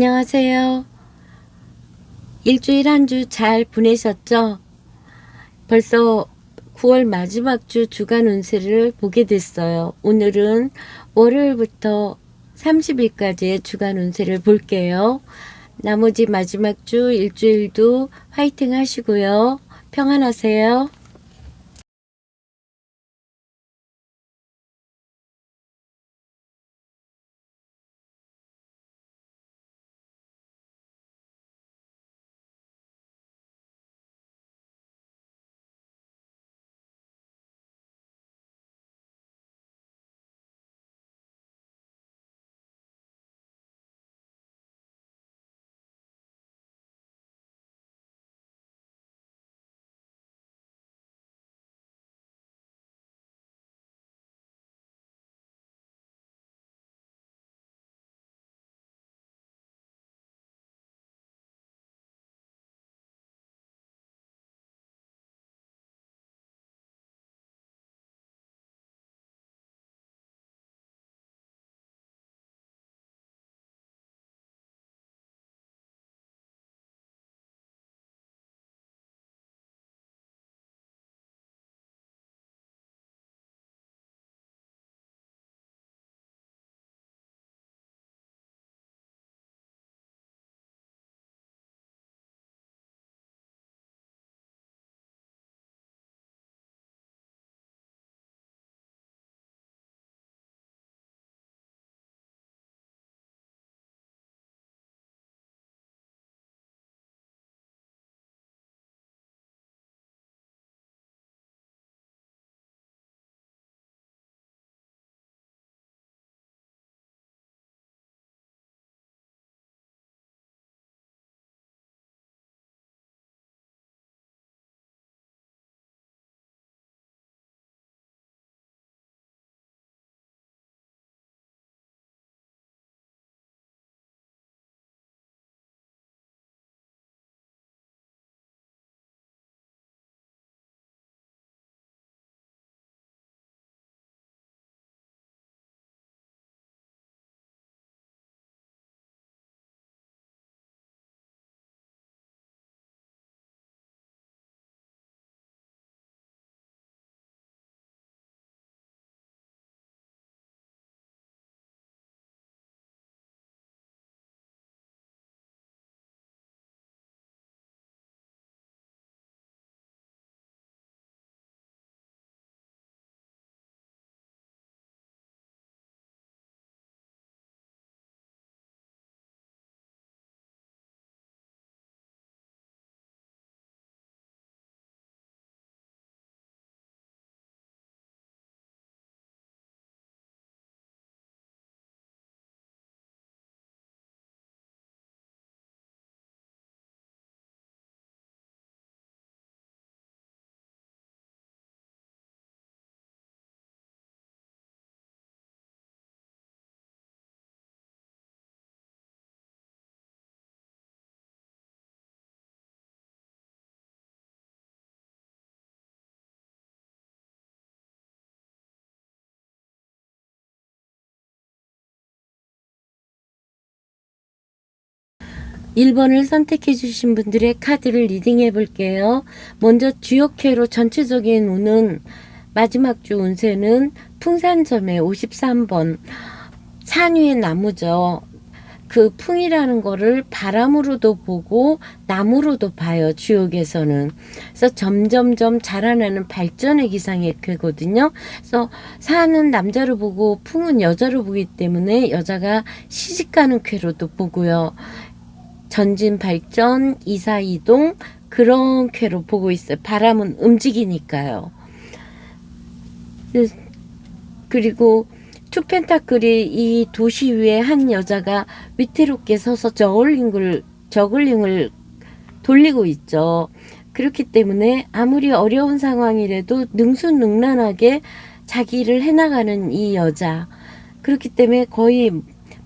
안녕하세요. 일주일 한 주 잘 보내셨죠? 벌써 9월 마지막 주 주간 운세를 보게 됐어요. 오늘은 월요일부터 30일까지의 주간 운세를 볼게요. 나머지 마지막 주 일주일도 화이팅 하시고요. 평안하세요. 일 번을 선택해 주신 분들의 카드를 리딩해 볼게요. 먼저 주요캐로 전체적인 운은 마지막 주 운세는 풍산점의 53번 산 위의 나무죠. 그 풍이라는 거를 바람으로도 보고 나무로도 봐요. 주역에서는. 그래서 점점점 자라나는 발전의 기상의 쾌거든요. 그래서 산은 남자로 보고 풍은 여자로 보기 때문에 여자가 시집가는 쾌로도 보고요. 전진 발전, 이사 이동 그런 쾌로 보고 있어요. 바람은 움직이니까요. 그리고 투펜타클이 이 도시 위에 한 여자가 위태롭게 서서 저글링을 돌리고 있죠. 그렇기 때문에 아무리 어려운 상황이라도 능수능란하게 자기 일을 해나가는 이 여자. 그렇기 때문에 거의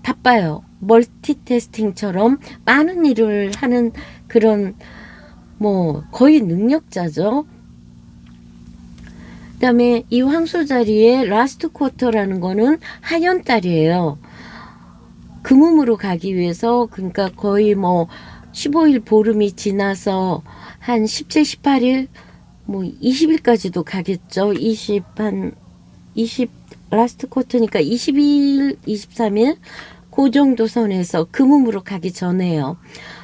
바빠요. 멀티태스킹처럼 많은 일을 하는 그런 거의 능력자죠. 그 다음에 이 황소 자리에 라스트 쿼터라는 거는 하연달이에요. 금음으로 가기 위해서, 그러니까 거의 뭐 15일 보름이 지나서 한 17, 18일, 뭐 20일까지도 가겠죠. 20 라스트 쿼터니까 22일, 23일 그 정도 선에서 금음으로 가기 전에요.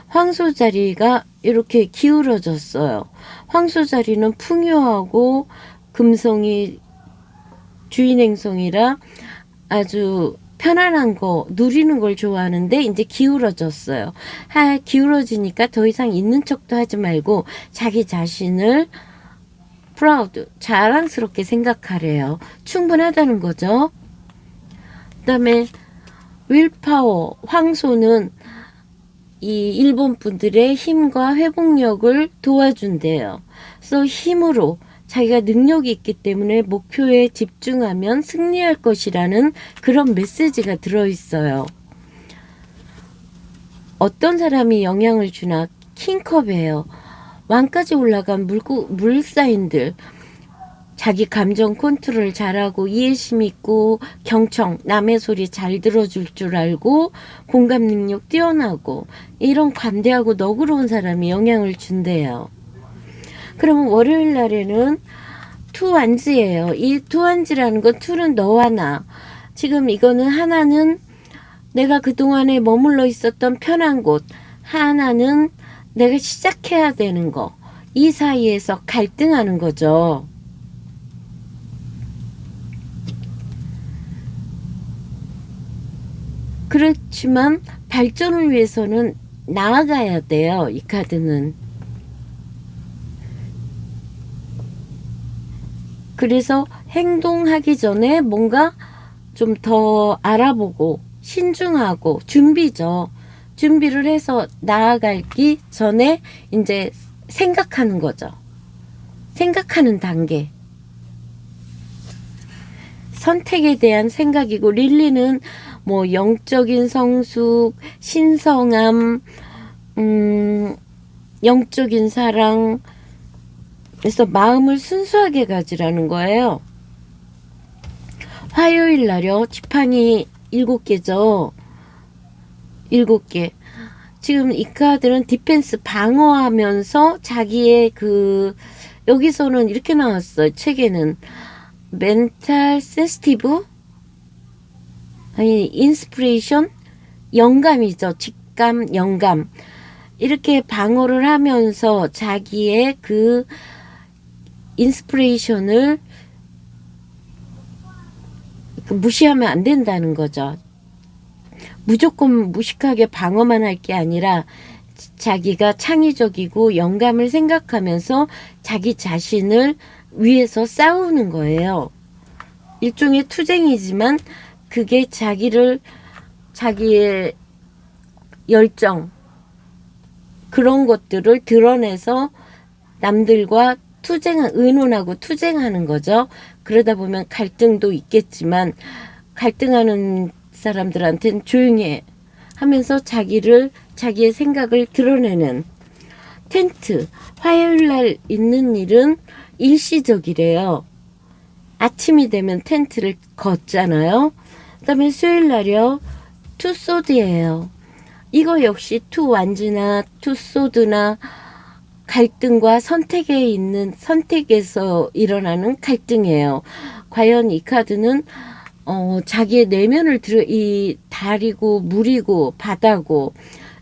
황소 자리가 이렇게 기울어졌어요. 황소 자리는 풍요하고 금성이 주인 행성이라 아주 편안한 거 누리는 걸 좋아하는데 이제 기울어졌어요. 기울어지니까 더 이상 있는 척도 하지 말고 자기 자신을 프라우드, 자랑스럽게 생각하래요. 충분하다는 거죠. 그다음에 윌파워, 황소는 이 일본 분들의 힘과 회복력을 도와준대요. 그래서 힘으로 자기가 능력이 있기 때문에 목표에 집중하면 승리할 것이라는 그런 메시지가 들어있어요. 어떤 사람이 영향을 주나? 킹컵이에요. 왕까지 올라간 물사인들, 자기 감정 컨트롤 잘하고 이해심 있고 경청, 남의 소리 잘 들어줄 줄 알고 공감 능력 뛰어나고 이런 관대하고 너그러운 사람이 영향을 준대요. 그러면 월요일 날에는 투완지예요. 이 투완지라는 건 투는 너와 나. 지금 이거는 하나는 내가 그동안에 머물러 있었던 편한 곳, 하나는 내가 시작해야 되는 거. 이 사이에서 갈등하는 거죠. 그렇지만 발전을 위해서는 나아가야 돼요. 이 카드는. 그래서 행동하기 전에 뭔가 좀 더 알아보고 신중하고 준비죠. 준비를 해서 나아가기 전에 이제 생각하는 거죠. 생각하는 단계. 선택에 대한 생각이고, 릴리는 뭐 영적인 성숙, 신성함, 영적인 사랑, 그래서 마음을 순수하게 가지라는 거예요. 화요일 날요. 지팡이 7개죠. 7개. 지금 이 카드는 디펜스 방어하면서 자기의 여기서는 이렇게 나왔어요. 책에는 멘탈 센시티브, 아니 인스피레이션, 영감이죠. 직감, 영감. 이렇게 방어를 하면서 자기의 인스피레이션을 무시하면 안 된다는 거죠. 무조건 무식하게 방어만 할 게 아니라 자기가 창의적이고 영감을 생각하면서 자기 자신을 위해서 싸우는 거예요. 일종의 투쟁이지만 그게 자기의 열정, 그런 것들을 드러내서 남들과 의논하고 투쟁하는 거죠. 그러다 보면 갈등도 있겠지만 갈등하는 사람들한테는 조용히 하면서 자기의 생각을 드러내는. 텐트, 화요일 날 있는 일은 일시적이래요. 아침이 되면 텐트를 걷잖아요. 그 다음에 수요일 날이요. 투소드예요. 이거 역시 투완지나 투소드나 갈등과 선택에서 일어나는 갈등이에요. 과연 이 카드는 자기의 내면을 달이고 물이고 바다고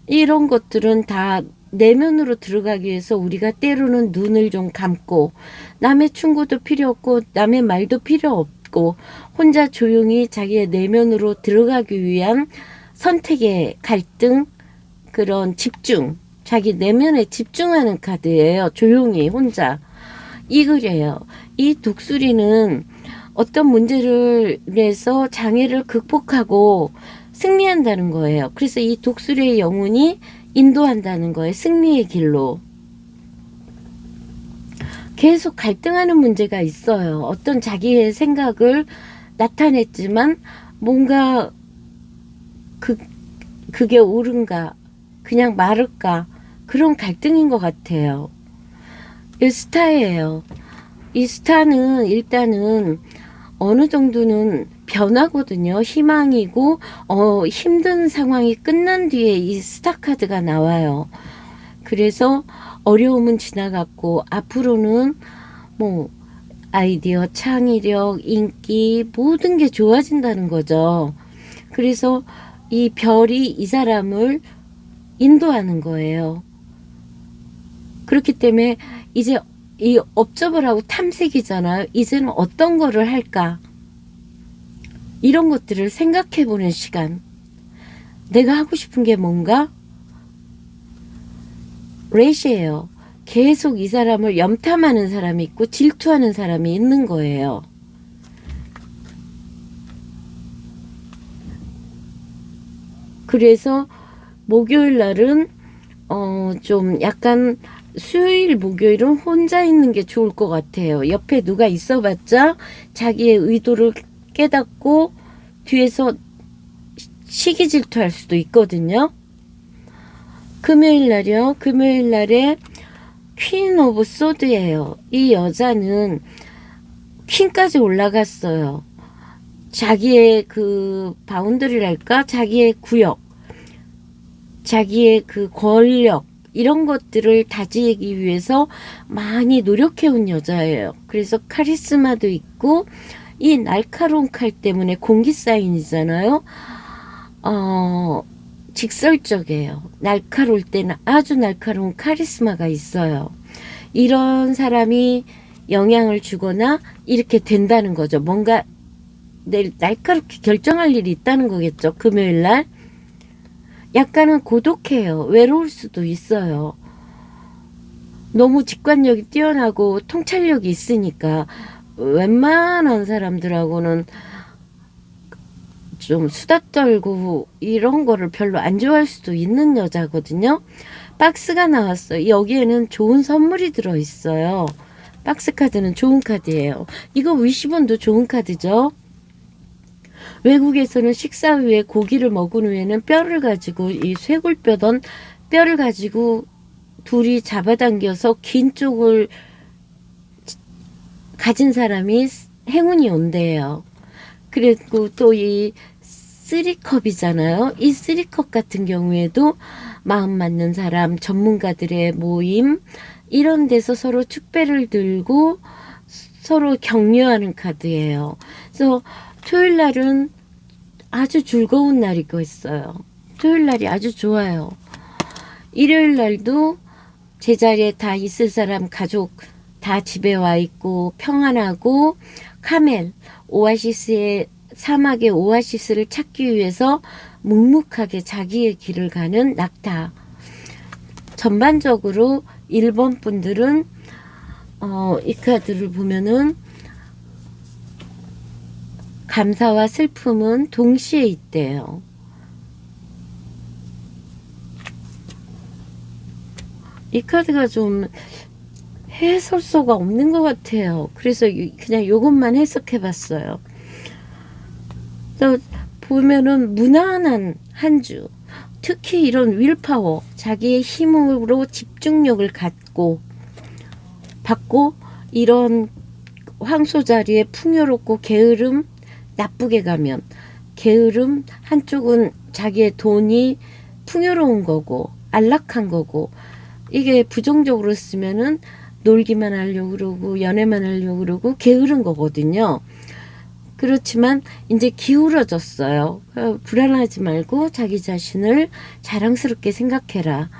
이런 것들은 다 내면으로 들어가기 위해서 우리가 때로는 눈을 좀 감고 남의 충고도 필요 없고 남의 말도 필요 없고 혼자 조용히 자기의 내면으로 들어가기 위한 선택의 갈등, 그런 집중, 자기 내면에 집중하는 카드예요. 조용히 혼자. 이거래요. 이 독수리는 어떤 문제를 내서 장애를 극복하고 승리한다는 거예요. 그래서 이 독수리의 영혼이 인도한다는 거예요. 승리의 길로. 계속 갈등하는 문제가 있어요. 어떤 자기의 생각을 나타냈지만 뭔가 그게 옳은가 그냥 말을까 그런 갈등인 것 같아요. 이 스타예요. 이 스타는 일단은 어느 정도는 변화거든요. 희망이고 힘든 상황이 끝난 뒤에 이 스타 카드가 나와요. 그래서 어려움은 지나갔고 앞으로는 뭐 아이디어, 창의력, 인기 모든 게 좋아진다는 거죠. 그래서 이 별이 이 사람을 인도하는 거예요. 그렇기 때문에 이제 이 업적을 하고 탐색이잖아요. 이제는 어떤 거를 할까? 이런 것들을 생각해 보는 시간. 내가 하고 싶은 게 뭔가? 렛이에요. 계속 이 사람을 염탐하는 사람이 있고 질투하는 사람이 있는 거예요. 그래서 목요일 날은 좀 약간 수요일 목요일은 혼자 있는 게 좋을 것 같아요. 옆에 누가 있어봤자 자기의 의도를 깨닫고 뒤에서 시기 질투할 수도 있거든요. 금요일 날이요. 금요일 날에 퀸 오브 소드예요. 이 여자는 퀸까지 올라갔어요. 자기의 그 바운더리랄까? 자기의 구역, 자기의 그 권력 이런 것들을 다지기 위해서 많이 노력해온 여자예요. 그래서 카리스마도 있고 이 날카로운 칼 때문에 공기 사인이잖아요. 직설적이에요. 날카로울 때는 아주 날카로운 카리스마가 있어요. 이런 사람이 영향을 주거나 이렇게 된다는 거죠. 뭔가 내일 날카롭게 결정할 일이 있다는 거겠죠. 금요일 날. 약간은 고독해요. 외로울 수도 있어요. 너무 직관력이 뛰어나고 통찰력이 있으니까 웬만한 사람들하고는 좀 수다 떨고 이런 거를 별로 안 좋아할 수도 있는 여자거든요. 박스가 나왔어요. 여기에는 좋은 선물이 들어있어요. 박스 카드는 좋은 카드예요. 이거 위시본도 좋은 카드죠. 외국에서는 식사 후에 고기를 먹은 후에는 뼈를 가지고 이 쇄골뼈던 뼈를 가지고 둘이 잡아당겨서 긴 쪽을 가진 사람이 행운이 온대요. 그리고 또 이 쓰리컵이잖아요. 이 쓰리컵 같은 경우에도 마음 맞는 사람, 전문가들의 모임 이런 데서 서로 축배를 들고 서로 격려하는 카드예요. 그래서 토요일 날은 아주 즐거운 날이고 있어요. 토요일 날이 아주 좋아요. 일요일 날도 제자리에 다 있을 사람 가족 다 집에 와 있고 평안하고 카멜 오아시스의 사막의 오아시스를 찾기 위해서 묵묵하게 자기의 길을 가는 낙타. 전반적으로 1번 분들은 이 카드를 보면은 감사와 슬픔은 동시에 있대요. 이 카드가 좀 해설소가 없는 것 같아요. 그래서 그냥 이것만 해석해 봤어요. 보면은 무난한 한 주, 특히 이런 윌파워, 자기의 힘으로 집중력을 받고 이런 황소 자리에 풍요롭고 게으름, 나쁘게 가면 게으름, 한쪽은 자기의 돈이 풍요로운 거고 안락한 거고, 이게 부정적으로 쓰면은 놀기만 하려고 그러고 연애만 하려고 그러고 게으른 거거든요. 그렇지만 이제 기울어졌어요. 불안하지 말고 자기 자신을 자랑스럽게 생각해라.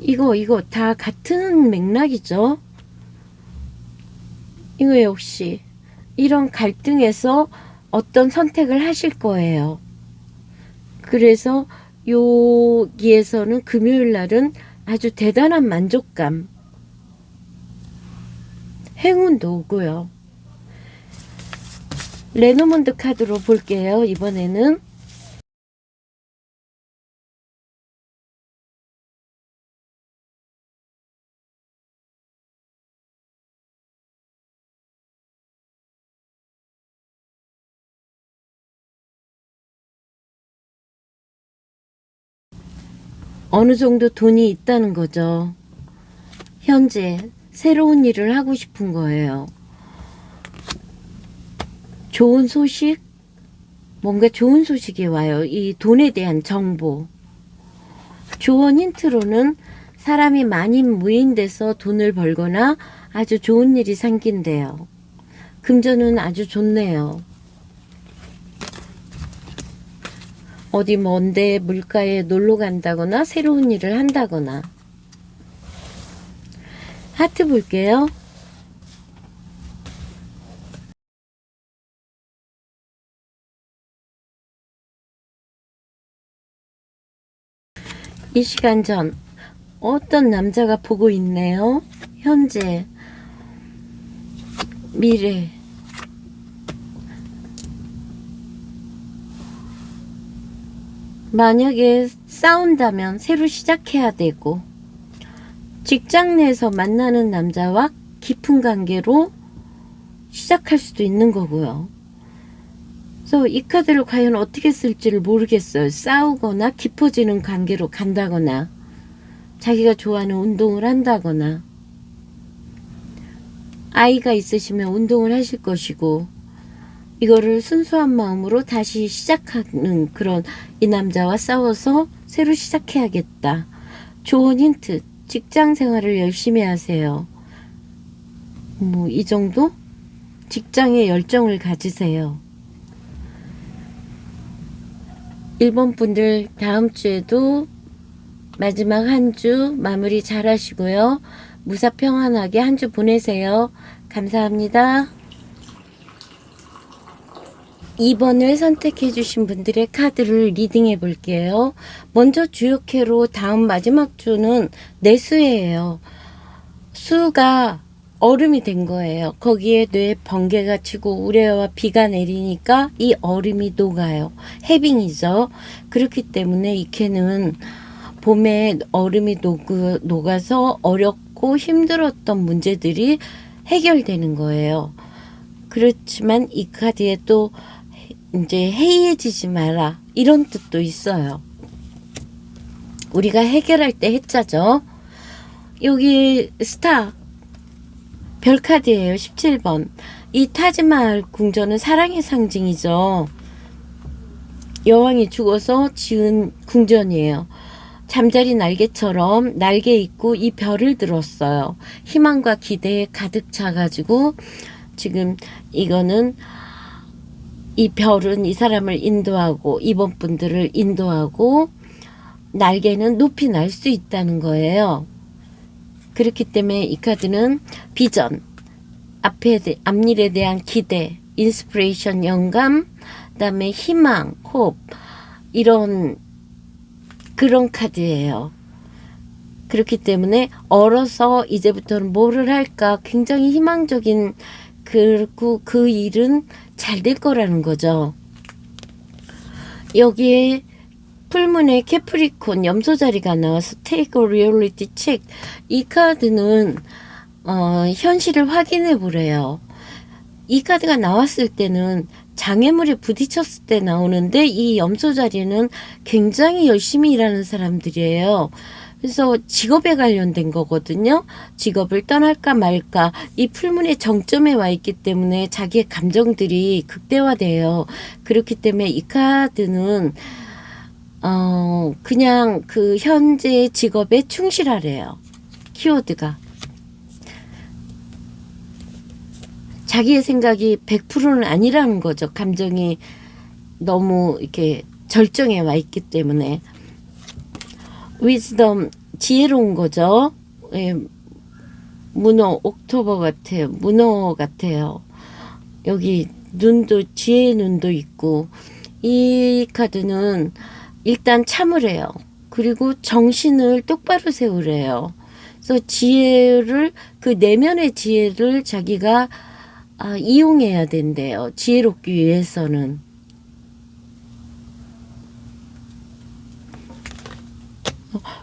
이거 다 같은 맥락이죠. 이거 역시 이런 갈등에서 어떤 선택을 하실 거예요. 그래서 여기에서는 금요일 날은 아주 대단한 만족감, 행운도 오고요. 레노몬드 카드로 볼게요. 이번에는 어느 정도 돈이 있다는 거죠. 현재 새로운 일을 하고 싶은 거예요. 좋은 소식, 뭔가 좋은 소식이 와요. 이 돈에 대한 정보. 조언 힌트로는 사람이 많이 무인돼서 돈을 벌거나 아주 좋은 일이 생긴대요. 금전은 아주 좋네요. 어디 먼데 물가에 놀러 간다거나 새로운 일을 한다거나. 하트 볼게요. 이 시간 전 어떤 남자가 보고 있네요. 현재, 미래. 만약에 싸운다면 새로 시작해야 되고, 직장 내에서 만나는 남자와 깊은 관계로 시작할 수도 있는 거고요. 그래서 이 카드를 과연 어떻게 쓸지를 모르겠어요. 싸우거나 깊어지는 관계로 간다거나 자기가 좋아하는 운동을 한다거나, 아이가 있으시면 운동을 하실 것이고, 이거를 순수한 마음으로 다시 시작하는 그런, 이 남자와 싸워서 새로 시작해야겠다. 좋은 힌트, 직장 생활을 열심히 하세요. 뭐 이 정도? 직장에 열정을 가지세요. 1번 분들 다음 주에도 마지막 한 주 마무리 잘 하시고요. 무사 평안하게 한 주 보내세요. 감사합니다. 2번을 선택해 주신 분들의 카드를 리딩해 볼게요. 먼저 주요캐로 다음 마지막 주는 내수예요. 수가 얼음이 된 거예요. 거기에 뇌에 번개가 치고 우레와 비가 내리니까 이 얼음이 녹아요. 해빙이죠. 그렇기 때문에 이 캐는 봄에 얼음이 녹아서 어렵고 힘들었던 문제들이 해결되는 거예요. 그렇지만 이 카드에 또 이제 해이해지지 마라, 이런 뜻도 있어요. 우리가 해결할 때 해자죠. 여기 스타 별카드예요. 17번. 이 타지마할 궁전은 사랑의 상징이죠. 여왕이 죽어서 지은 궁전이에요. 잠자리 날개처럼 날개 있고 이 별을 들었어요. 희망과 기대에 가득 차가지고 지금 이거는, 이 별은 이 사람을 인도하고 이번 분들을 인도하고 날개는 높이 날 수 있다는 거예요. 그렇기 때문에 이 카드는 비전, 앞일에 대한 기대, 인스피레이션, 영감, 그다음에 희망, 홉, 이런 그런 카드예요. 그렇기 때문에 얼어서 이제부터는 뭐를 할까 굉장히 희망적인, 그리고 그 일은 잘 될 거라는 거죠. 여기에 풀문에 캐프리콘 염소 자리가 나와서 Take a Reality Check. 이 카드는 현실을 확인해 보래요. 이 카드가 나왔을 때는 장애물에 부딪혔을 때 나오는데, 이 염소 자리는 굉장히 열심히 일하는 사람들이에요. 그래서 직업에 관련된 거거든요. 직업을 떠날까 말까, 이 풀문의 정점에 와 있기 때문에 자기의 감정들이 극대화돼요. 그렇기 때문에 이 카드는 그냥 그 현재 직업에 충실하래요. 키워드가. 자기의 생각이 100%는 아니라는 거죠. 감정이 너무 이렇게 절정에 와 있기 때문에. 위즈덤, 지혜로운 거죠. 예, 문어, 옥토버 같아요. 문어 같아요. 여기 눈도, 지혜의 눈도 있고, 이 카드는 일단 참으래요. 그리고 정신을 똑바로 세우래요. 그래서 지혜를, 그 내면의 지혜를 자기가 이용해야 된대요. 지혜롭기 위해서는.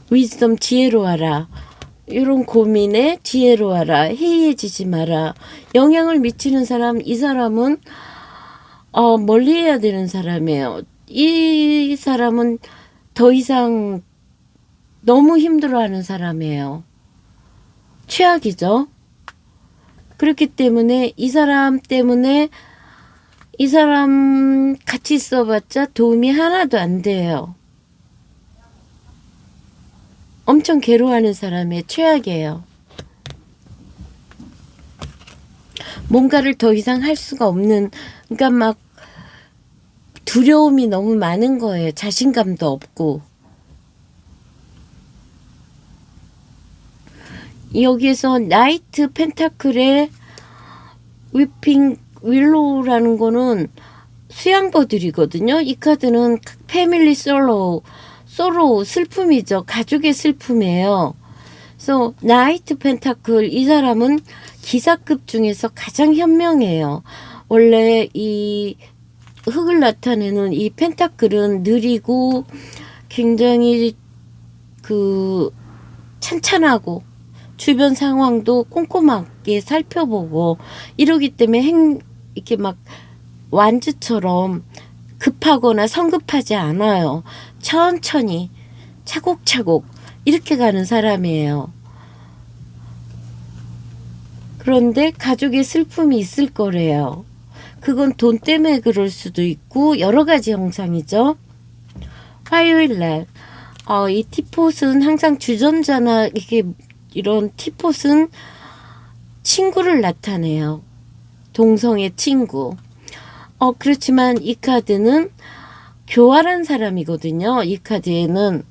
위즈덤, 지혜로워라. 이런 고민에 지혜로워라. 해이해지지 마라. 영향을 미치는 사람, 이 사람은 멀리해야 되는 사람이에요. 이 사람은 더 이상 너무 힘들어하는 사람이에요. 최악이죠. 그렇기 때문에 이 사람 때문에 이 사람 같이 있어봤자 도움이 하나도 안 돼요. 엄청 괴로워하는 사람의 최악이에요. 뭔가를 더 이상 할 수가 없는, 그러니까 막 두려움이 너무 많은 거예요. 자신감도 없고. 여기에서 나이트 펜타클의 위핑 윌로우라는 거는 수양버들이거든요. 이 카드는 패밀리 솔로우, 슬픔이죠. 가족의 슬픔이에요. 그래서 나이트 펜타클, 이 사람은 기사급 중에서 가장 현명해요. 원래 이 흑을 나타내는 이 펜타클은 느리고 굉장히 찬찬하고 주변 상황도 꼼꼼하게 살펴보고 이러기 때문에 이렇게 막 완주처럼 급하거나 성급하지 않아요. 천천히 차곡차곡 이렇게 가는 사람이에요. 그런데 가족의 슬픔이 있을 거래요. 그건 돈 때문에 그럴 수도 있고 여러 가지 형상이죠. 화요일 날 이 티폿은 항상 주전자나 이런 티폿은 친구를 나타내요. 동성의 친구. 그렇지만 이 카드는 교활한 사람이거든요. 이 카드에는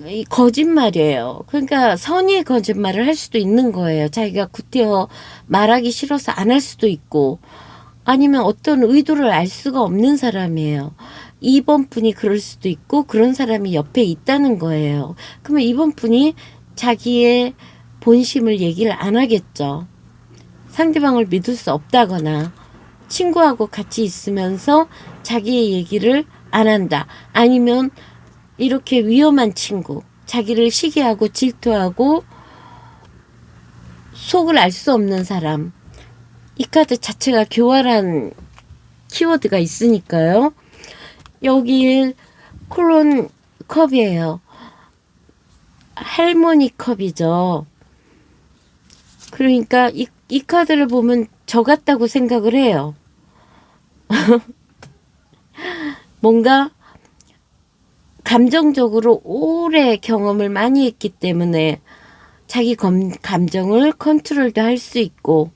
이 거짓말이에요. 그러니까 선의의 거짓말을 할 수도 있는 거예요. 자기가 구태여 말하기 싫어서 안 할 수도 있고, 아니면 어떤 의도를 알 수가 없는 사람이에요. 2번 분이 그럴 수도 있고 그런 사람이 옆에 있다는 거예요. 그러면 2번 분이 자기의 본심을 얘기를 안 하겠죠. 상대방을 믿을 수 없다거나 친구하고 같이 있으면서 자기의 얘기를 안 한다. 아니면 이렇게 위험한 친구, 자기를 시기하고 질투하고 속을 알 수 없는 사람. 이 카드 자체가 교활한 키워드가 있으니까요. 여기에 콜론 컵이에요. 할머니 컵이죠. 그러니까 이 카드를 보면 저 같다고 생각을 해요. 뭔가 감정적으로 오래 경험을 많이 했기 때문에 자기 감정을 컨트롤도 할 수 있고,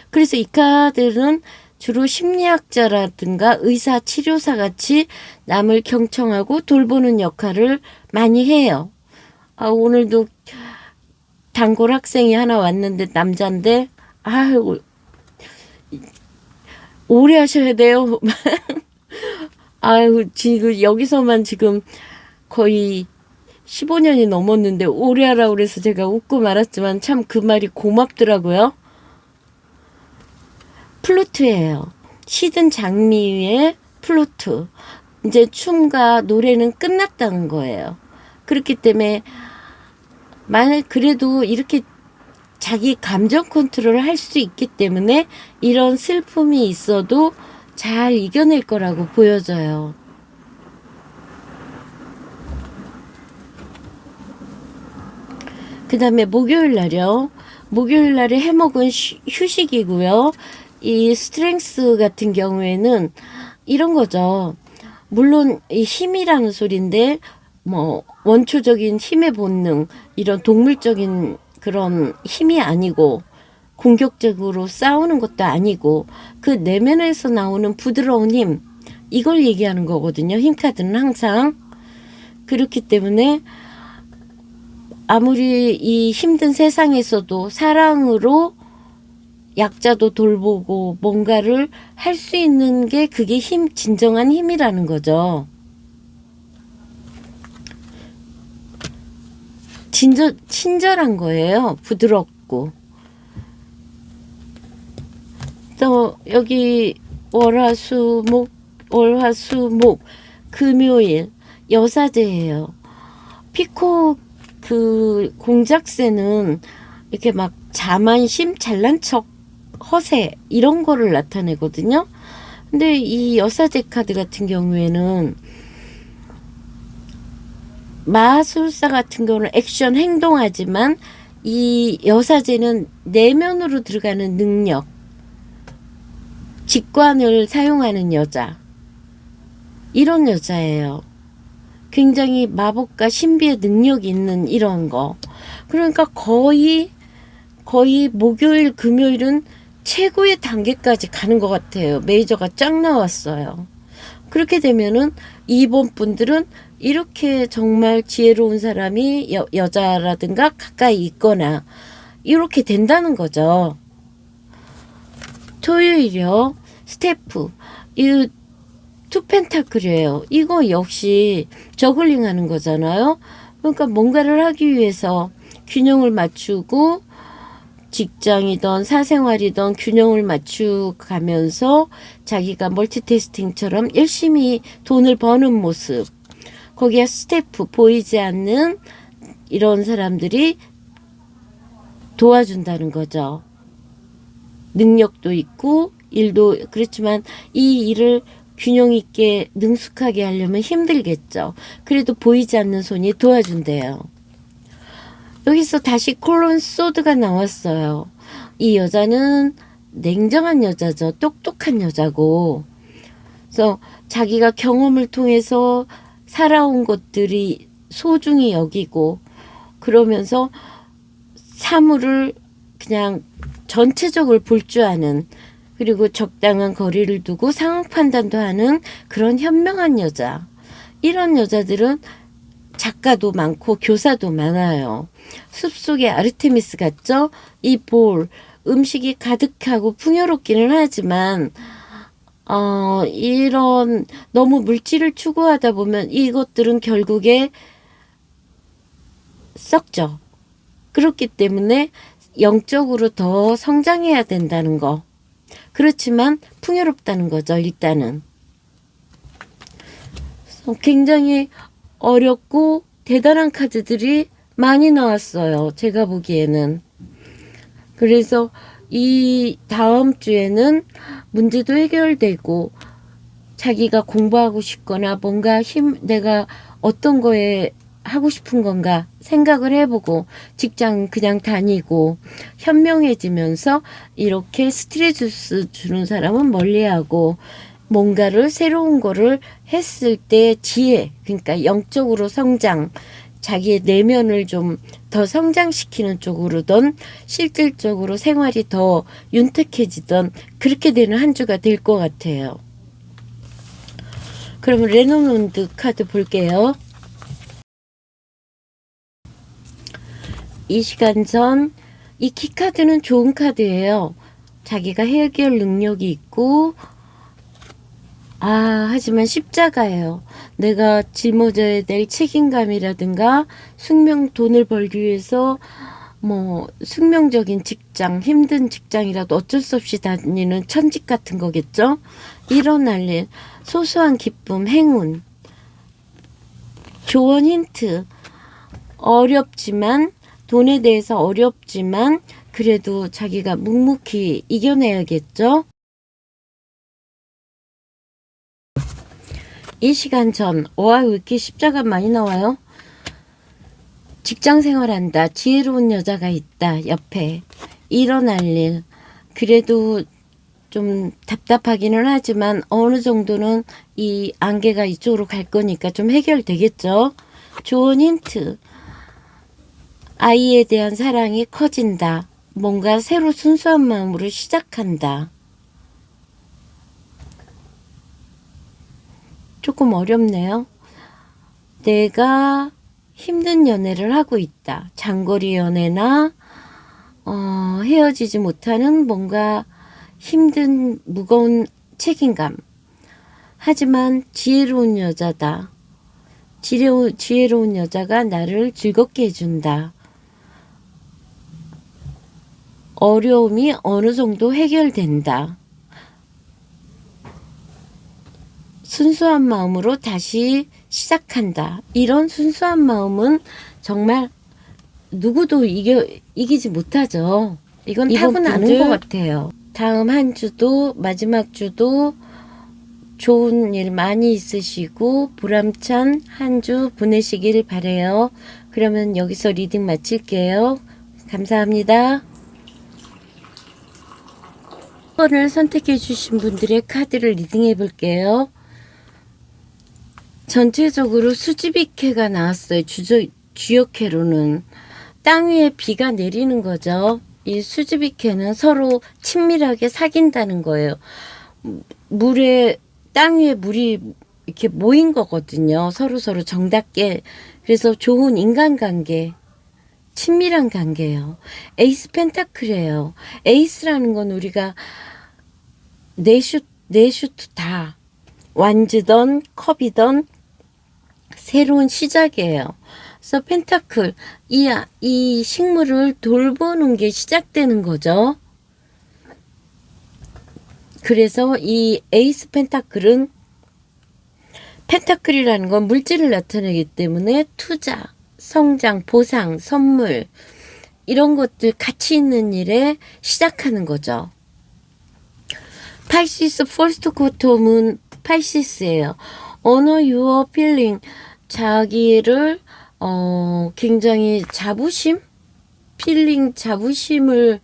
그래서 이 카드는 주로 심리학자라든가 의사, 치료사 같이 남을 경청하고 돌보는 역할을 많이 해요. 오늘도 단골 학생이 하나 왔는데 남자인데 오래 하셔야 돼요. 지금 여기서만 지금 거의 15년이 넘었는데 오래 하라고 그래서 제가 웃고 말았지만 참 그 말이 고맙더라고요. 플루트예요. 시든 장미 위에 플루트. 이제 춤과 노래는 끝났다는 거예요. 그렇기 때문에 만약 그래도 이렇게 자기 감정 컨트롤을 할 수 있기 때문에 이런 슬픔이 있어도 잘 이겨낼 거라고 보여져요. 그 다음에 목요일 날이요. 목요일 날에 해먹은 휴식이고요. 이 스트렝스 같은 경우에는 이런 거죠. 물론 이 힘이라는 소리인데 뭐 원초적인 힘의 본능, 이런 동물적인 그런 힘이 아니고 공격적으로 싸우는 것도 아니고 그 내면에서 나오는 부드러운 힘, 이걸 얘기하는 거거든요. 힘카드는 항상. 그렇기 때문에 아무리 이 힘든 세상에서도 사랑으로 약자도 돌보고 뭔가를 할 수 있는 게 그게 진정한 힘이라는 거죠. 친절한 거예요. 부드럽고. 또 여기 월화수목 금요일 여사제예요. 피코 공작새는 이렇게 막 자만심, 잘난 척, 허세 이런 거를 나타내거든요. 근데 이 여사제 카드 같은 경우에는 마술사 같은 경우는 액션 행동하지만 이 여사제는 내면으로 들어가는 능력, 직관을 사용하는 여자. 이런 여자예요. 굉장히 마법과 신비의 능력이 있는 이런 거. 그러니까 거의 목요일, 금요일은 최고의 단계까지 가는 것 같아요. 메이저가 쫙 나왔어요. 그렇게 되면은 이번 분들은 이렇게 정말 지혜로운 사람이 여자라든가 가까이 있거나 이렇게 된다는 거죠. 토요일이요. 스태프. 이 투펜타클이에요. 이거 역시 저글링 하는 거잖아요. 그러니까 뭔가를 하기 위해서 균형을 맞추고 직장이든 사생활이든 균형을 맞추가면서 자기가 멀티태스킹처럼 열심히 돈을 버는 모습. 거기에 스태프, 보이지 않는 이런 사람들이 도와준다는 거죠. 능력도 있고 일도 그렇지만 이 일을 균형 있게 능숙하게 하려면 힘들겠죠. 그래도 보이지 않는 손이 도와준대요. 여기서 다시 콜론 소드가 나왔어요. 이 여자는 냉정한 여자죠. 똑똑한 여자고. 그래서 자기가 경험을 통해서 살아온 것들이 소중히 여기고 그러면서 사물을 그냥 전체적으로 볼 줄 아는, 그리고 적당한 거리를 두고 상황 판단도 하는 그런 현명한 여자. 이런 여자들은 작가도 많고 교사도 많아요. 숲속의 아르테미스 같죠? 이 볼, 음식이 가득하고 풍요롭기는 하지만 이런 너무 물질을 추구하다 보면 이것들은 결국에 썩죠. 그렇기 때문에 영적으로 더 성장해야 된다는 거. 그렇지만 풍요롭다는 거죠. 일단은 굉장히 어렵고 대단한 카드들이 많이 나왔어요. 제가 보기에는. 그래서 이 다음 주에는 문제도 해결되고 자기가 공부하고 싶거나 뭔가 내가 어떤 거에 하고 싶은 건가 생각을 해보고 직장 그냥 다니고 현명해지면서 이렇게 스트레스 주는 사람은 멀리하고 뭔가를 새로운 거를 했을 때 지혜, 그러니까 영적으로 성장, 자기의 내면을 좀 더 성장시키는 쪽으로든 실질적으로 생활이 더 윤택해지던 그렇게 되는 한 주가 될 것 같아요. 그러면 레노몬드 카드 볼게요. 이 시간 전 이 키카드는 좋은 카드예요. 자기가 해결 능력이 있고 하지만 십자가예요. 내가 짊어져야 될 책임감이라든가 돈을 벌기 위해서 숙명적인 직장, 힘든 직장이라도 어쩔 수 없이 다니는 천직 같은 거겠죠? 일어날 일, 소소한 기쁨, 행운, 조언 힌트, 어렵지만 돈에 대해서 어렵지만 그래도 자기가 묵묵히 이겨내야겠죠? 이 시간 전, 왜 이렇게 십자가 많이 나와요? 직장 생활한다. 지혜로운 여자가 있다. 옆에. 일어날 일. 그래도 좀 답답하기는 하지만 어느 정도는 이 안개가 이쪽으로 갈 거니까 좀 해결되겠죠? 좋은 힌트. 아이에 대한 사랑이 커진다. 뭔가 새로 순수한 마음으로 시작한다. 조금 어렵네요. 내가 힘든 연애를 하고 있다. 장거리 연애나 헤어지지 못하는 뭔가 힘든 무거운 책임감. 하지만 지혜로운 여자다. 지혜로운 여자가 나를 즐겁게 해준다. 어려움이 어느 정도 해결된다. 순수한 마음으로 다시 시작한다. 이런 순수한 마음은 정말 누구도 이기지 못하죠. 이건 타고나는 것 같아요. 다음 한 주도 마지막 주도 좋은 일 많이 있으시고 보람찬 한 주 보내시길 바래요. 그러면 여기서 리딩 마칠게요. 감사합니다. 번을 선택해 주신 분들의 카드를 리딩해 볼게요. 전체적으로 수지비캐가 나왔어요. 주역캐로는 땅 위에 비가 내리는 거죠. 이 수지비캐는 서로 친밀하게 사귄다는 거예요. 물에 땅 위에 물이 이렇게 모인 거거든요. 서로 정답게. 그래서 좋은 인간관계, 친밀한 관계예요. 에이스 펜타클이에요. 에이스라는 건 우리가 네슈트 다 완즈던 컵이던 새로운 시작이에요. 그래서 펜타클 이 식물을 돌보는 게 시작되는 거죠. 그래서 이 에이스 펜타클은 펜타클이라는 건 물질을 나타내기 때문에 투자, 성장, 보상, 선물 이런 것들 가치 있는 일에 시작하는 거죠. 파이시스 퍼스트 쿼터문 파이시스예요. Honor your feeling. 자기를 굉장히 자부심을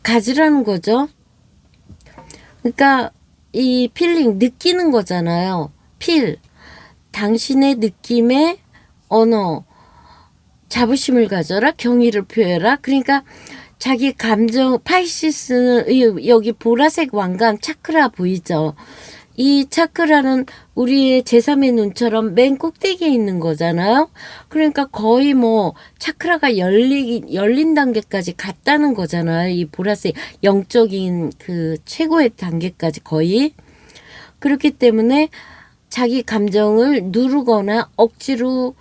가지라는 거죠. 그러니까 이 필링 느끼는 거잖아요. 당신의 느낌에 자부심을 가져라, 경의를 표해라. 그러니까 자기 감정, 파이시스는 여기 보라색 왕관 차크라 보이죠? 이 차크라는 우리의 제3의 눈처럼 맨 꼭대기에 있는 거잖아요. 그러니까 거의 뭐 차크라가 열린 단계까지 갔다는 거잖아요. 이 보라색 영적인 그 최고의 단계까지 거의. 그렇기 때문에 자기 감정을 누르거나 억지로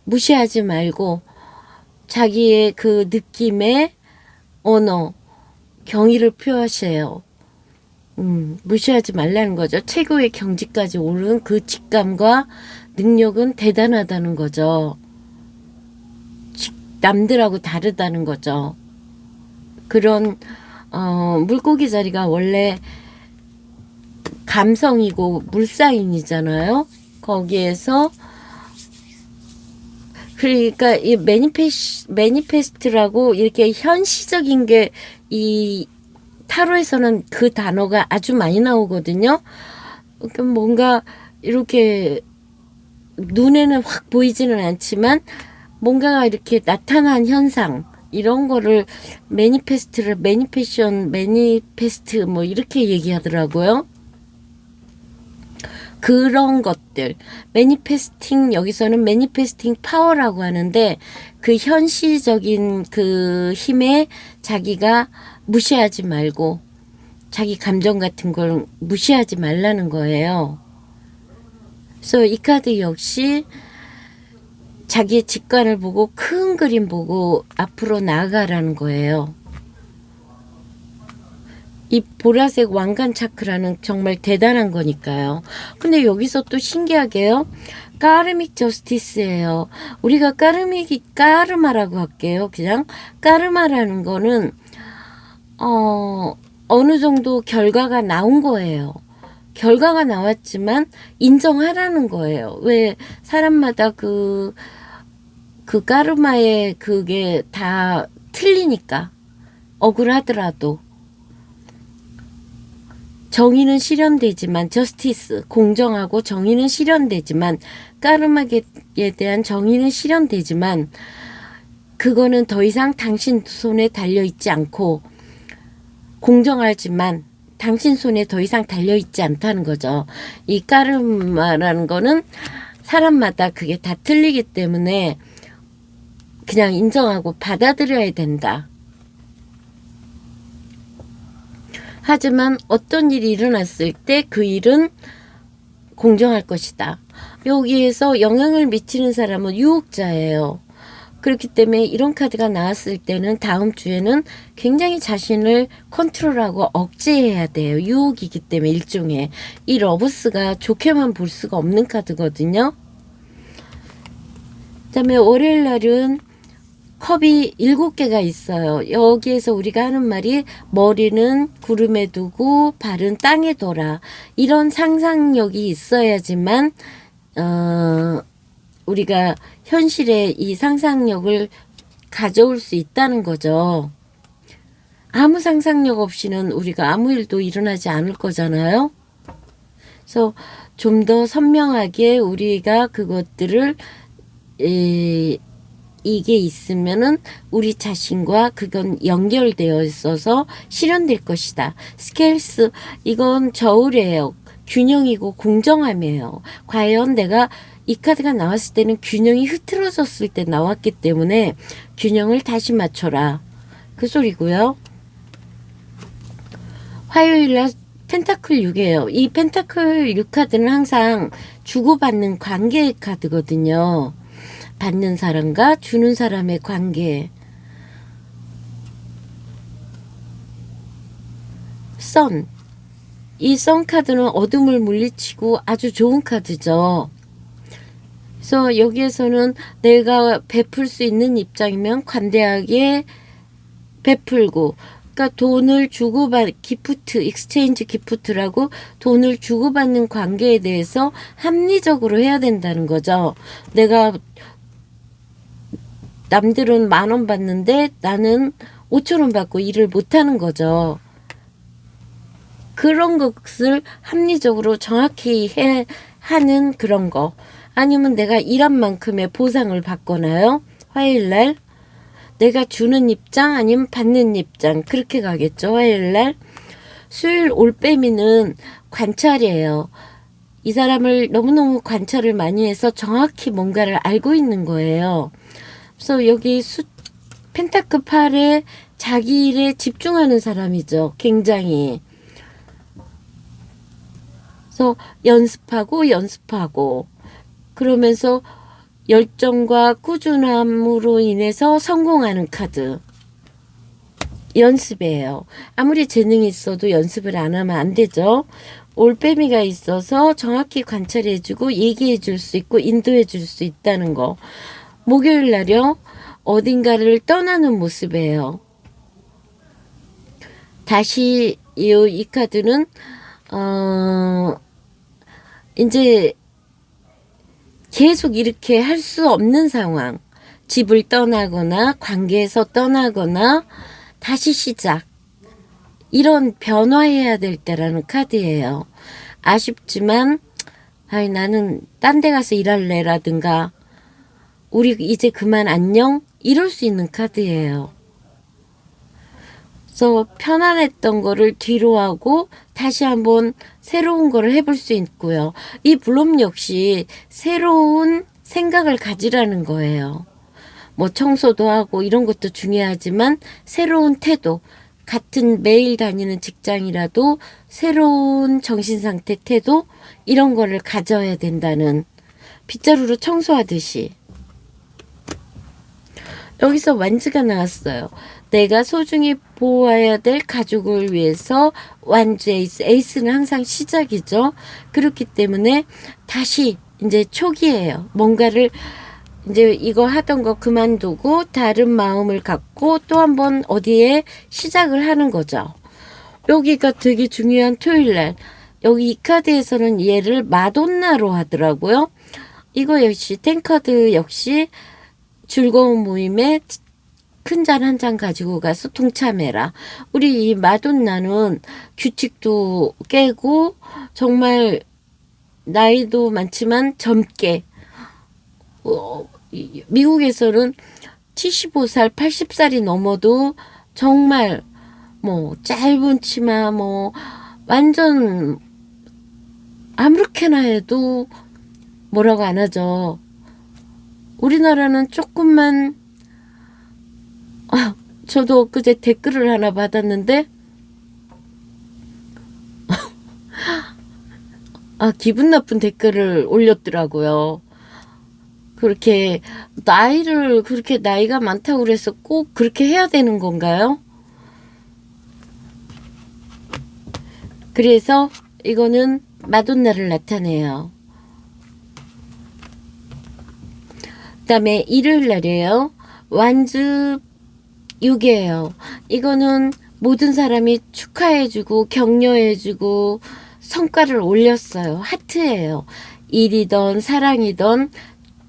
무시하지 말고 자기의 그 느낌에 경의를 표하세요. 무시하지 말라는 거죠. 최고의 경지까지 오른 그 직감과 능력은 대단하다는 거죠. 남들하고 다르다는 거죠. 그런 물고기 자리가 원래 감성이고 물사인이잖아요. 거기에서 그러니까 이 매니페스트라고 이렇게 현시적인 게 이 타로에서는 그 단어가 아주 많이 나오거든요. 그러니까 뭔가 이렇게 눈에는 확 보이지는 않지만 뭔가가 이렇게 나타난 현상 이런 거를 매니페스트 뭐 이렇게 얘기하더라고요. 그런 것들 여기서는 매니페스팅 파워라고 하는데 그 현시적인 그 힘에 자기가 무시하지 말고 자기 감정 같은 걸 무시하지 말라는 거예요. 그래서 이 카드 역시 자기의 직관을 보고 큰 그림 보고 앞으로 나아가라는 거예요. 이 보라색 왕관 차크라는 정말 대단한 거니까요. 근데 여기서 또 신기하게요. 까르믹 저스티스예요. 우리가 까르마라고 할게요. 그냥 까르마라는 거는 어느 정도 결과가 나온 거예요. 결과가 나왔지만 인정하라는 거예요. 왜 사람마다 그 까르마의 그게 다 틀리니까 억울하더라도 정의는 실현되지만 공정하고 정의는 실현되지만 까르마에 대한 정의는 실현되지만 그거는 더 이상 당신 손에 달려있지 않고 공정하지만 당신 손에 더 이상 달려있지 않다는 거죠. 이 까르마라는 거는 사람마다 그게 다 틀리기 때문에 그냥 인정하고 받아들여야 된다. 하지만 어떤 일이 일어났을 때 그 일은 공정할 것이다. 여기에서 영향을 미치는 사람은 유혹자예요. 그렇기 때문에 이런 카드가 나왔을 때는 다음 주에는 굉장히 자신을 컨트롤하고 억제해야 돼요. 유혹이기 때문에 일종의. 이 러버스가 좋게만 볼 수가 없는 카드거든요. 그 다음에 월요일 날은 컵이 7개가 있어요. 여기에서 우리가 하는 말이 머리는 구름에 두고 발은 땅에 둬라. 이런 상상력이 있어야지만 우리가 현실에 이 상상력을 가져올 수 있다는 거죠. 아무 상상력 없이는 우리가 아무 일도 일어나지 않을 거잖아요. 그래서 좀 더 선명하게 우리가 그것들을 이게 있으면은 우리 자신과 그건 연결되어 있어서 실현될 것이다. 스케일스, 이건 저울이에요. 균형이고 공정함이에요. 과연 내가 이 카드가 나왔을 때는 균형이 흐트러졌을 때 나왔기 때문에 균형을 다시 맞춰라. 그 소리고요. 화요일날 펜타클 6이에요. 이 펜타클 6 카드는 항상 주고받는 관계의 카드거든요. 받는 사람과 주는 사람의 관계. 선. 이 선 카드는 어둠을 물리치고 아주 좋은 카드죠. 그래서 여기에서는 내가 베풀 수 있는 입장이면 관대하게 베풀고, 그러니까 돈을 기프트, 익스체인지 기프트라고 돈을 주고받는 관계에 대해서 합리적으로 해야 된다는 거죠. 내가 남들은 10,000원 받는데 나는 5,000원 받고 일을 못하는 거죠. 그런 것을 합리적으로 정확히 하는 그런 거. 아니면 내가 일한 만큼의 보상을 받거나요. 화요일날 내가 주는 입장 아니면 받는 입장, 그렇게 가겠죠. 화요일날. 수요일 올빼미는 관찰이에요. 이 사람을 너무너무 관찰을 많이 해서 정확히 뭔가를 알고 있는 거예요. 그래서 여기 펜타클 8에 자기 일에 집중하는 사람이죠. 굉장히. 그래서 연습하고 그러면서 열정과 꾸준함으로 인해서 성공하는 카드. 연습이에요. 아무리 재능이 있어도 연습을 안 하면 안 되죠. 올빼미가 있어서 정확히 관찰해주고 얘기해줄 수 있고 인도해줄 수 있다는 거. 목요일 날요. 어딘가를 떠나는 모습이에요. 다시 이 카드는 이제 계속 이렇게 할 수 없는 상황. 집을 떠나거나 관계에서 떠나거나 다시 시작. 이런 변화해야 될 때라는 카드예요. 아쉽지만 나는 딴 데 가서 일할래라든가 우리 이제 그만 안녕? 이럴 수 있는 카드예요. 그래서 편안했던 거를 뒤로 하고 다시 한번 새로운 거를 해볼 수 있고요. 이 블럼 역시 새로운 생각을 가지라는 거예요. 뭐 청소도 하고 이런 것도 중요하지만 새로운 태도, 같은 매일 다니는 직장이라도 새로운 정신상태, 태도 이런 거를 가져야 된다는, 빗자루로 청소하듯이. 여기서 완즈가 나왔어요. 내가 소중히 보호해야 될 가족을 위해서 완즈 에이스. 에이스는 항상 시작이죠. 그렇기 때문에 다시 이제 초기예요. 뭔가를 이제 이거 하던 거 그만두고 다른 마음을 갖고 또 한번 어디에 시작을 하는 거죠. 여기가 되게 중요한 토요일날. 여기 이 카드에서는 얘를 마돈나로 하더라고요. 이거 역시 탱카드 역시 즐거운 모임에 큰 잔 한 잔 가지고 가서 동참해라. 우리 이 마돈나는 규칙도 깨고 정말 나이도 많지만 젊게, 미국에서는 75살, 80살이 넘어도 정말 뭐 짧은 치마 뭐 완전 아무렇게나 해도 뭐라고 안 하죠. 우리나라는 조금만, 저도 엊그제 댓글을 하나 받았는데 기분 나쁜 댓글을 올렸더라고요. 그렇게 그렇게 나이가 많다고 그래서 꼭 그렇게 해야 되는 건가요? 그래서 이거는 마돈나를 나타내요. 그 다음에 일요일 날이에요. 완즈 6이에요. 이거는 모든 사람이 축하해주고 격려해주고 성과를 올렸어요. 하트예요. 일이든 사랑이든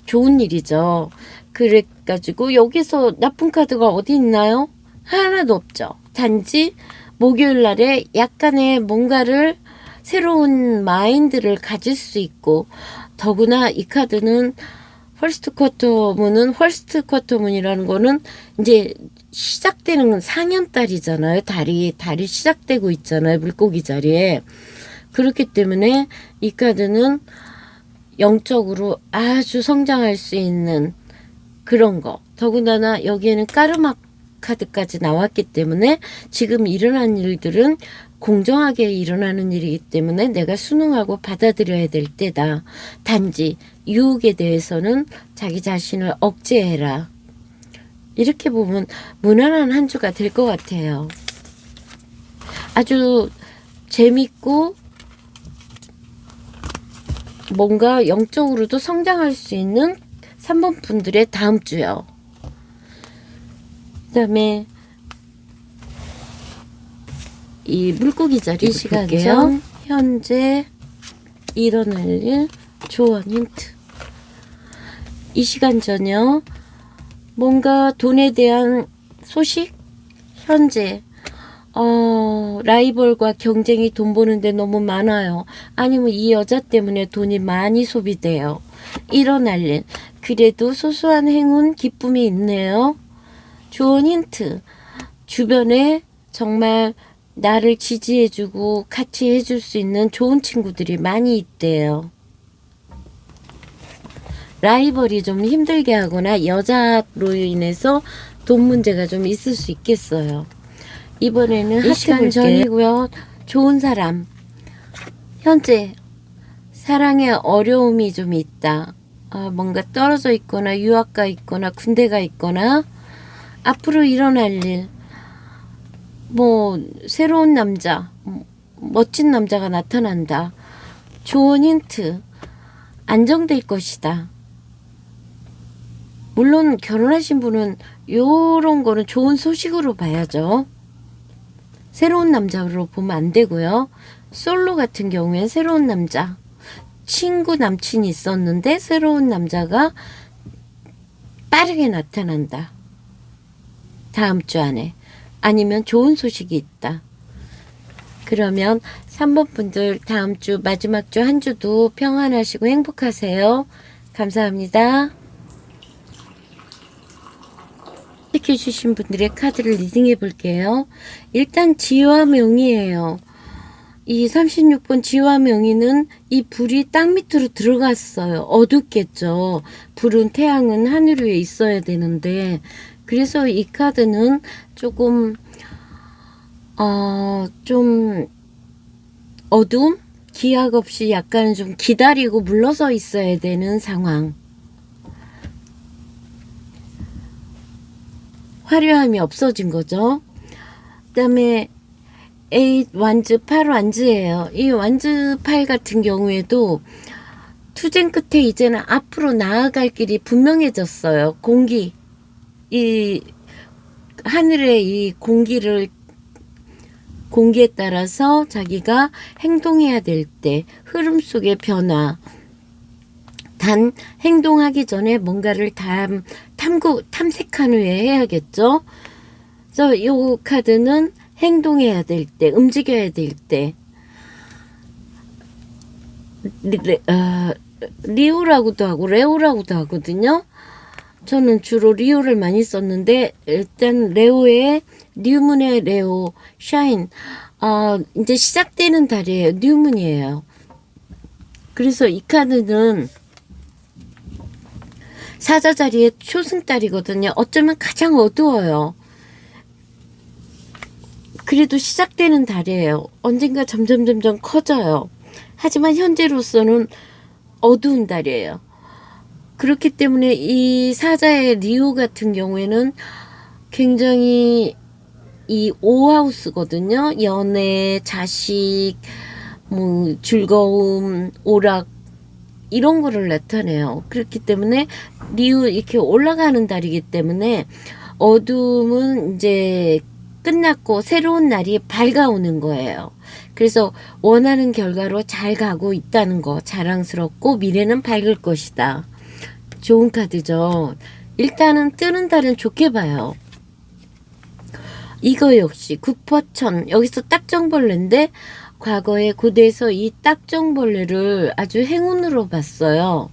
좋은 일이죠. 그래가지고 여기서 나쁜 카드가 어디 있나요? 하나도 없죠. 단지 목요일 날에 약간의 뭔가를 새로운 마인드를 가질 수 있고, 더구나 이 카드는 헐스트 쿼터 문이라는 거는 이제 시작되는 상현달이잖아요. 달이 시작되고 있잖아요. 물고기 자리에. 그렇기 때문에 이 카드는 영적으로 아주 성장할 수 있는 그런 거. 더군다나 여기에는 까르마 카드까지 나왔기 때문에 지금 일어난 일들은 공정하게 일어나는 일이기 때문에 내가 순응하고 받아들여야 될 때다. 단지 유혹에 대해서는 자기 자신을 억제해라. 이렇게 보면 무난한 한 주가 될 것 같아요. 아주 재밌고 뭔가 영적으로도 성장할 수 있는 3번 분들의 다음 주요. 그 다음에 이 물고기 자리 시간전 현재 일어날 일 조언 힌트. 이 시간 전요 뭔가 돈에 대한 소식 현재 라이벌과 경쟁이 돈 버는데 너무 많아요. 아니면 이 여자 때문에 돈이 많이 소비돼요. 일어날 일 그래도 소소한 행운 기쁨이 있네요. 좋은 힌트. 주변에 정말 나를 지지해주고 같이 해줄 수 있는 좋은 친구들이 많이 있대요. 라이벌이 좀 힘들게 하거나 여자로 인해서 돈 문제가 좀 있을 수 있겠어요. 이번에는 이 시간 전이고요. 좋은 사람. 현재 사랑에 어려움이 좀 있다. 뭔가 떨어져 있거나 유학가 있거나 군대가 있거나 앞으로 일어날 일. 새로운 남자, 멋진 남자가 나타난다. 좋은 힌트. 안정될 것이다. 물론 결혼하신 분은 요런 거는 좋은 소식으로 봐야죠. 새로운 남자로 보면 안 되고요. 솔로 같은 경우엔 새로운 남자. 친구 남친이 있었는데 새로운 남자가 빠르게 나타난다. 다음 주 안에. 아니면 좋은 소식이 있다. 그러면 3번 분들 다음 주 마지막 주 한 주도 평안하시고 행복하세요. 감사합니다. 선택해주신 분들의 카드를 리딩해 볼게요. 일단 지와 명이에요. 이 36번 지와 명의는 이 불이 땅 밑으로 들어갔어요. 어둡겠죠. 불은 태양은 하늘 위에 있어야 되는데 그래서 이 카드는 조금 좀 어둠? 기약 없이 약간 좀 기다리고 물러서 있어야 되는 상황. 화려함이 없어진 거죠. 그 다음에 8 완즈, 8 완즈예요. 이 완즈 8 같은 경우에도 투쟁 끝에 이제는 앞으로 나아갈 길이 분명해졌어요. 공기, 이 하늘의 이 공기에 따라서 자기가 행동해야 될 때 흐름 속의 변화. 단 행동하기 전에 뭔가를 탐색한 후에 해야겠죠. 그래서 이 카드는 행동해야 될 때, 움직여야 될 때, 리오라고도 하고 레오라고도 하거든요. 저는 주로 리오를 많이 썼는데 일단 레오의 뉴문의 레오 샤인 이제 시작되는 달이에요. 뉴문이에요. 그래서 이 카드는 사자 자리에 초승달이거든요. 어쩌면 가장 어두워요. 그래도 시작되는 달이에요. 언젠가 점점 커져요. 하지만 현재로서는 어두운 달이에요. 그렇기 때문에 이 사자의 리오 같은 경우에는 굉장히 이 오하우스거든요. 연애, 자식, 즐거움, 오락 이런 거를 나타내요. 그렇기 때문에 리오 이렇게 올라가는 달이기 때문에 어둠은 이제 끝났고 새로운 날이 밝아오는 거예요. 그래서 원하는 결과로 잘 가고 있다는 거 자랑스럽고 미래는 밝을 것이다. 좋은 카드죠. 일단은 뜨는 달은 좋게 봐요. 이거 역시 구퍼천, 여기서 딱정벌레인데 과거에 고대에서 이 딱정벌레를 아주 행운으로 봤어요.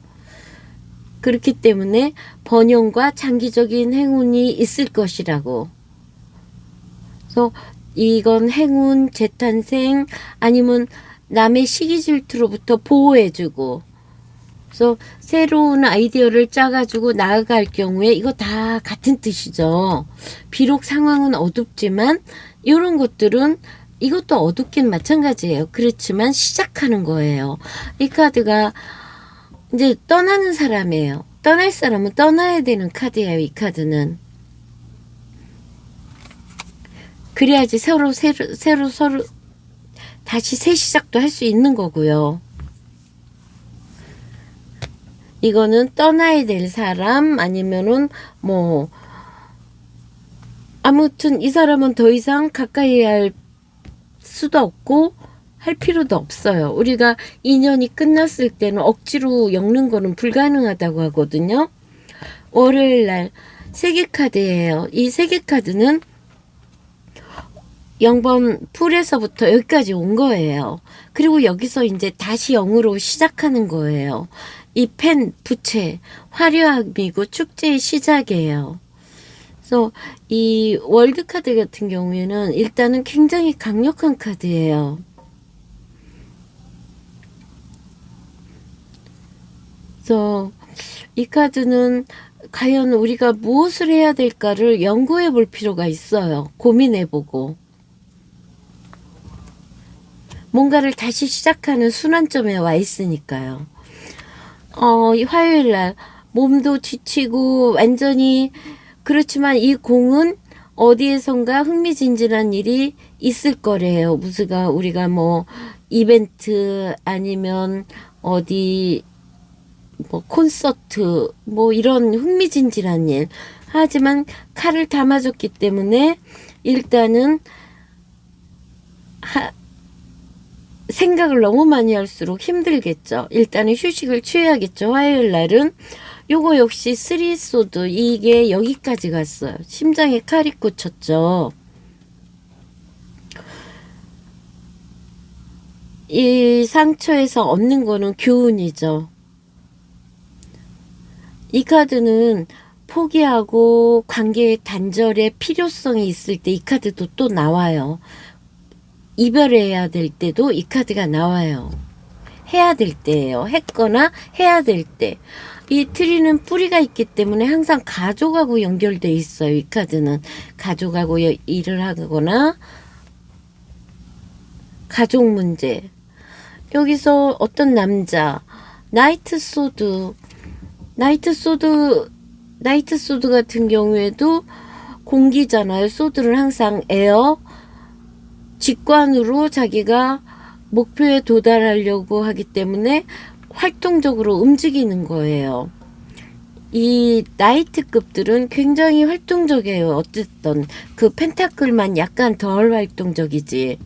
그렇기 때문에 번영과 장기적인 행운이 있을 것이라고. 그래서 이건 행운, 재탄생, 아니면 남의 시기 질투로부터 보호해주고, 그래서 새로운 아이디어를 짜가지고 나아갈 경우에 이거 다 같은 뜻이죠. 비록 상황은 어둡지만 이런 것들은 이것도 어둡긴 마찬가지예요. 그렇지만 시작하는 거예요. 이 카드가 이제 떠나는 사람이에요. 떠날 사람은 떠나야 되는 카드예요. 이 카드는. 그래야지 서로 다시 새 시작도 할 수 있는 거고요. 이거는 떠나야 될 사람, 아니면은 뭐 아무튼 이 사람은 더 이상 가까이 할 수도 없고 할 필요도 없어요. 우리가 인연이 끝났을 때는 억지로 엮는 거는 불가능하다고 하거든요. 월요일 날 세계 카드예요. 이 세계 카드는 0번 풀에서부터 여기까지 온 거예요. 그리고 여기서 이제 다시 0으로 시작하는 거예요. 이 펜, 부채, 화려함이고 축제의 시작이에요. 그래서 이 월드 카드 같은 경우에는 일단은 굉장히 강력한 카드예요. 그래서 이 카드는 과연 우리가 무엇을 해야 될까를 연구해 볼 필요가 있어요. 고민해 보고. 뭔가를 다시 시작하는 순환점에 와 있으니까요. 이 화요일 날 몸도 지치고 완전히, 그렇지만 이 공은 어디에선가 흥미진진한 일이 있을 거래요. 무슨 우리가 뭐 이벤트, 아니면 어디 뭐 콘서트, 뭐 이런 흥미진진한 일. 하지만 칼을 다 맞았기 때문에 일단은 생각을 너무 많이 할수록 힘들겠죠. 일단은 휴식을 취해야겠죠. 화요일 날은. 요거 역시 3소드, 이게 여기까지 갔어요. 심장에 칼이 꽂혔죠. 이 상처에서 얻는 거는 교훈이죠. 이 카드는 포기하고 관계의 단절의 필요성이 있을 때 이 카드도 또 나와요. 이별해야 될 때도 이 카드가 나와요. 해야 될 때예요. 했거나 해야 될 때. 이 트리는 뿌리가 있기 때문에 항상 가족하고 연결돼 있어요. 이 카드는 가족하고 일을 하거나 가족 문제. 여기서 어떤 남자, 나이트 소드 같은 경우에도 공기잖아요. 소드를 항상 에어, 직관으로 자기가 목표에 도달하려고 하기 때문에 활동적으로 움직이는 거예요. 이 나이트급들은 굉장히 활동적이에요. 어쨌든 그 펜타클만 약간 덜 활동적이지.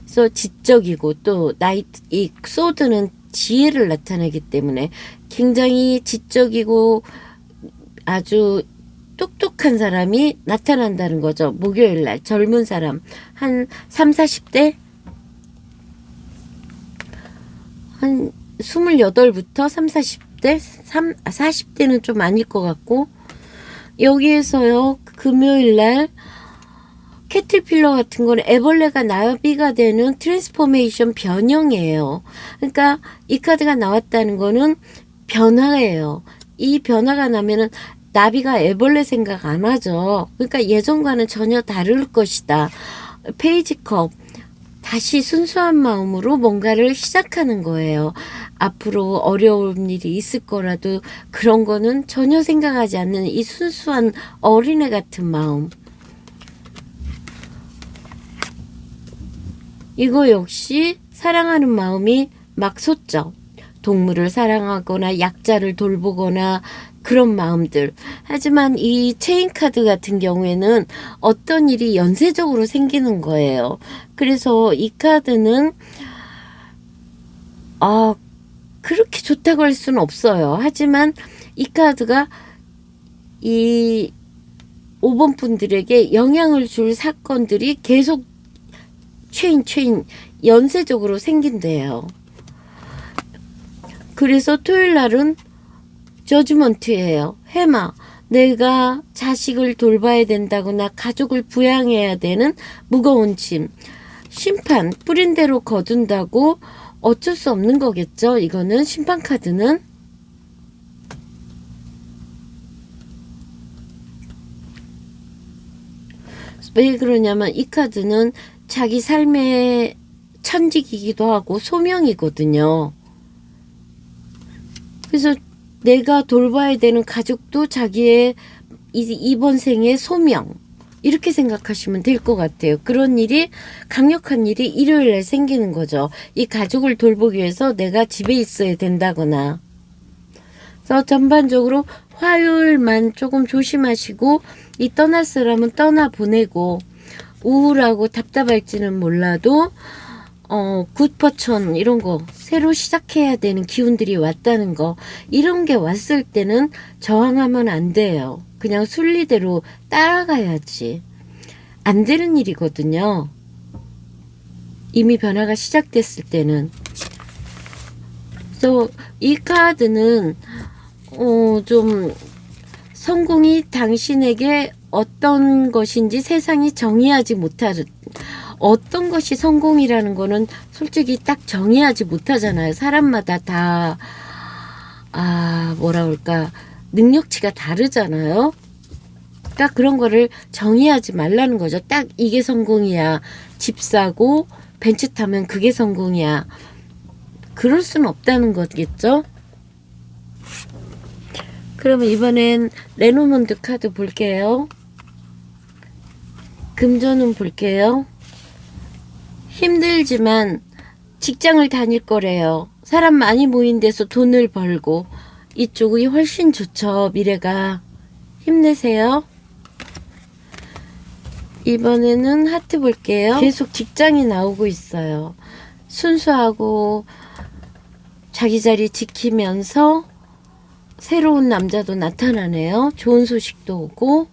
그래서 지적이고, 또 이 소드는 지혜를 나타내기 때문에 굉장히 지적이고 아주 똑똑한 사람이 나타난다는 거죠. 목요일 날 젊은 사람 한 3, 40대? 한 28부터 3, 40대? 40대는 좀 아닐 것 같고, 여기에서요, 금요일 날 캐틀필러 같은 거는 애벌레가 나비가 되는 트랜스포메이션 변형이에요. 그러니까 이 카드가 나왔다는 거는 변화예요. 이 변화가 나면은 나비가 애벌레 생각 안 하죠. 그러니까 예전과는 전혀 다를 것이다. 페이지컵, 다시 순수한 마음으로 뭔가를 시작하는 거예요. 앞으로 어려운 일이 있을 거라도 그런 거는 전혀 생각하지 않는 이 순수한 어린애 같은 마음. 이거 역시 사랑하는 마음이 막 솟죠. 동물을 사랑하거나 약자를 돌보거나 그런 마음들. 하지만 이 체인 카드 같은 경우에는 어떤 일이 연쇄적으로 생기는 거예요. 그래서 이 카드는 그렇게 좋다고 할 수는 없어요. 하지만 이 카드가 이 5번 분들에게 영향을 줄 사건들이 계속 체인 연쇄적으로 생긴대요. 그래서 토요일 날은 저지먼트예요. 해마. 내가 자식을 돌봐야 된다거나 가족을 부양해야 되는 무거운 짐. 심판. 뿌린 대로 거둔다고 어쩔 수 없는 거겠죠. 이거는 심판 카드는. 왜 그러냐면 이 카드는 자기 삶의 천직이기도 하고 소명이거든요. 그래서 내가 돌봐야 되는 가족도 자기의 이번 생의 소명, 이렇게 생각하시면 될 것 같아요. 그런 일이, 강력한 일이 일요일에 생기는 거죠. 이 가족을 돌보기 위해서 내가 집에 있어야 된다거나. 그래서 전반적으로 화요일만 조금 조심하시고, 이 떠날 사람은 떠나보내고, 우울하고 답답할지는 몰라도 굿퍼천 이런 거 새로 시작해야 되는 기운들이 왔다는 거, 이런 게 왔을 때는 저항하면 안 돼요. 그냥 순리대로 따라가야지. 안 되는 일이거든요. 이미 변화가 시작됐을 때는. 그래서 이 카드는 좀 성공이 당신에게 어떤 것인지 세상이 정의하지 못하는, 어떤 것이 성공이라는 거는 솔직히 딱 정의하지 못하잖아요. 사람마다 다 뭐라 그럴까, 능력치가 다르잖아요. 그러니까 그런 거를 정의하지 말라는 거죠. 딱 이게 성공이야. 집 사고 벤츠 타면 그게 성공이야. 그럴 수는 없다는 거겠죠. 그러면 이번엔 레노몬드 카드 볼게요. 금전운 볼게요. 힘들지만 직장을 다닐 거래요. 사람 많이 모인 데서 돈을 벌고, 이쪽이 훨씬 좋죠. 미래가. 힘내세요. 이번에는 하트 볼게요. 계속 직장이 나오고 있어요. 순수하고 자기 자리 지키면서 새로운 남자도 나타나네요. 좋은 소식도 오고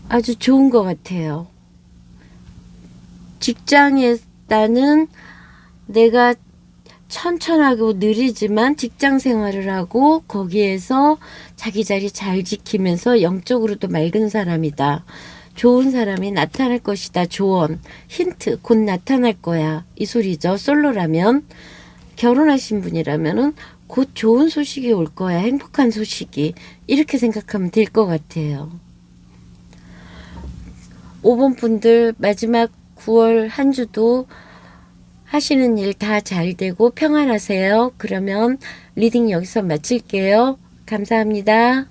아주 좋은 것 같아요. 직장에다는 내가 천천하고 느리지만 직장 생활을 하고 거기에서 자기 자리 잘 지키면서 영적으로도 맑은 사람이다. 좋은 사람이 나타날 것이다. 조언, 힌트 곧 나타날 거야. 이 소리죠. 솔로라면, 결혼하신 분이라면은 곧 좋은 소식이 올 거야. 행복한 소식이. 이렇게 생각하면 될 것 같아요. 5번 분들 마지막 9월 한 주도 하시는 일 다 잘 되고 평안하세요. 그러면 리딩 여기서 마칠게요. 감사합니다.